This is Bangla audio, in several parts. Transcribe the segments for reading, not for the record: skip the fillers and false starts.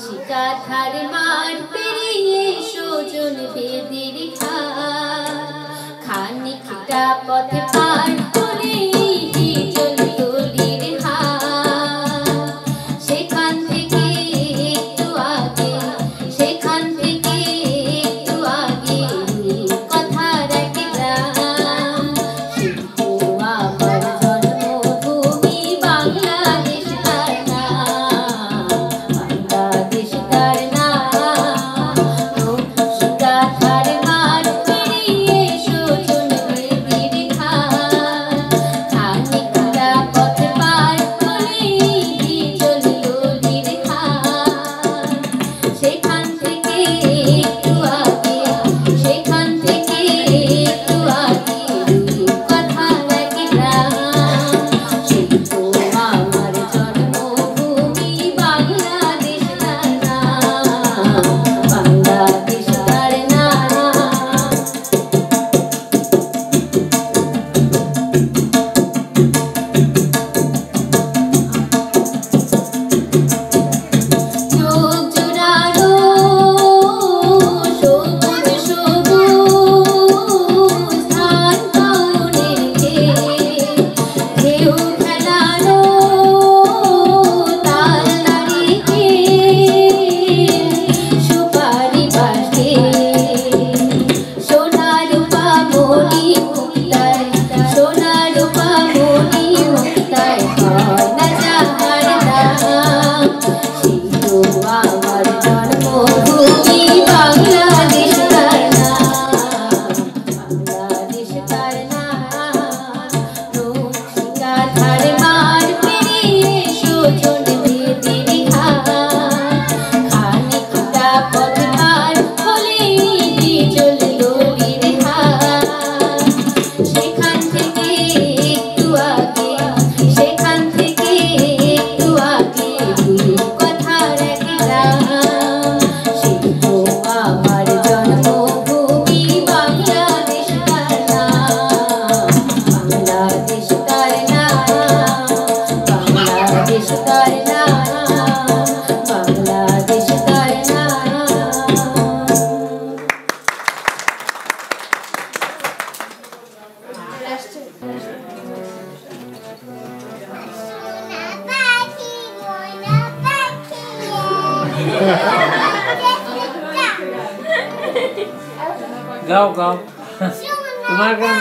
কাঁথার মাঠ পেরিয়ে সজন বেদের খানিকটা পথ পার করে হিজল গলির হাট সেখান থেকে একটু আগে কথার এক গ্রাম শিল্প আমার জন্মভূমি বাংলাদেশ তার নাম বাংলাদেশ তার নাম কাঁথার মাঠ পেরিয়ে সজন বেদের ঘাট খানিকটা পথ পার করে হিজল গলির হাট সেখান থেকে একটু আগে কথার এক গ্রাম শিল্প আমার জন্মভূমি বাংলাদেশ তার নাম বাংলাদেশ তার নাম চোখ জোড়ানো সবুজ সবুজ ধান কাউনের ঢেউ খেলানো তাল দাড়িতে সুপারি বাঁশে সোনা রূপা মণি মুক্তায় সোনা রূপা মণি মুক্তায় হয় না যাহার দাম শিল্প আমার জন্মভূমি বাংলাদেশ তার নাম বাংলাদেশ তার নাম কাঁথার মাঠ পেরিয়ে সজন বেদের ঘাট খানিকটা পথ পার হলে হিজল গলির হাট সেখান থেকে একটু আগে কথার এক গ্রাম শিল্প আমার জন্মভূমি বাংলাদেশ তার নাম বাংলাদেশ তার নাম বাংলাদেশ তার নাম বাংলাদেশ তার গাও গাও তোমার গান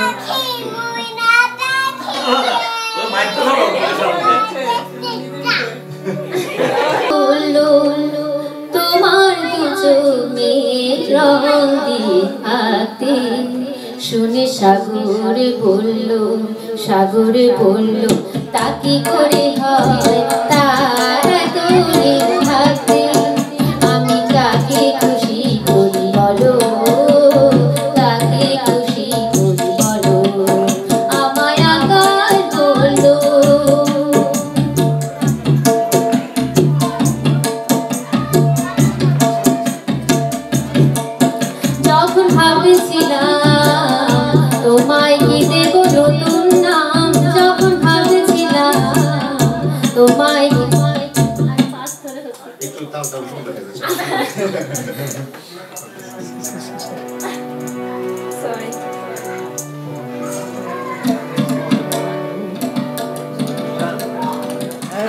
বললো তোমার দুজনের রং দিয়ে হাতে শুনে সাগর বলল তা কি করে হয় তারা তোরে থাকতে আমি কাকে খুশি করি বলো কাকে খুশি করি বলো আমায় আকাশ বললো যখন ভাবছিলাম তোমায় কি দেব নতুন নাম যখন ভাবছিলাম তোমায়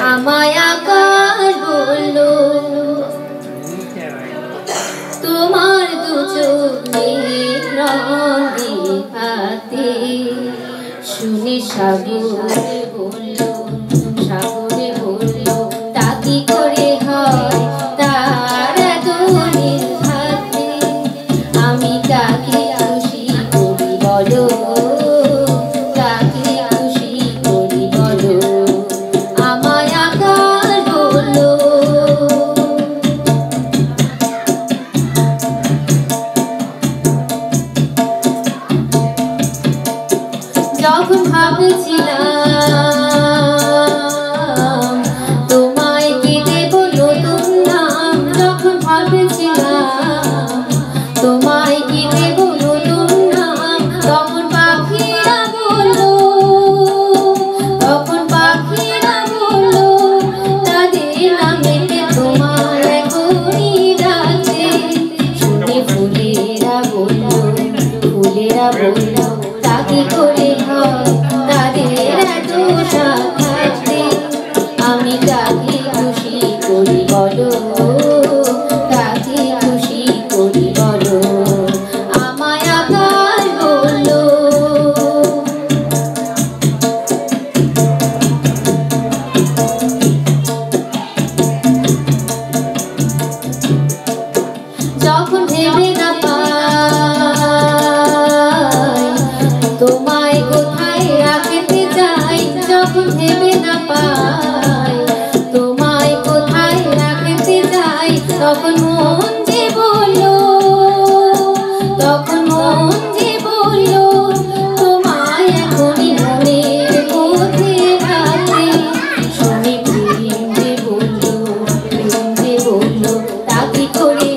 আমায় আকাশ বললো তোমার দু চোখের রং দিয়ে হাতে শুনে সাগর বলল তা কি করে হয় তারা তোরের হাতে আমি কাকে খুশি করি বলো কাকে খুশি করি বলো আমায় আকাশ বললো যখন ভাবছিলাম বলল তা কি করে হয় তাদের এত সাক্ষাৎ আমি কাকে খুশি করি বলো কাকে খুশি করি বলো আমায় আকাশ বলল যখন ভেবে না পাই তোমায় কোথায় রাখতে চাই যখন ভেবে না পাই তোমায় কোথায় রাখতে চাই তখন মন যে বললো তখন মন যে বললো তোমায় এখনই মনের মধ্যে রাখতে শুনে প্রেম যে বললো তা কি করে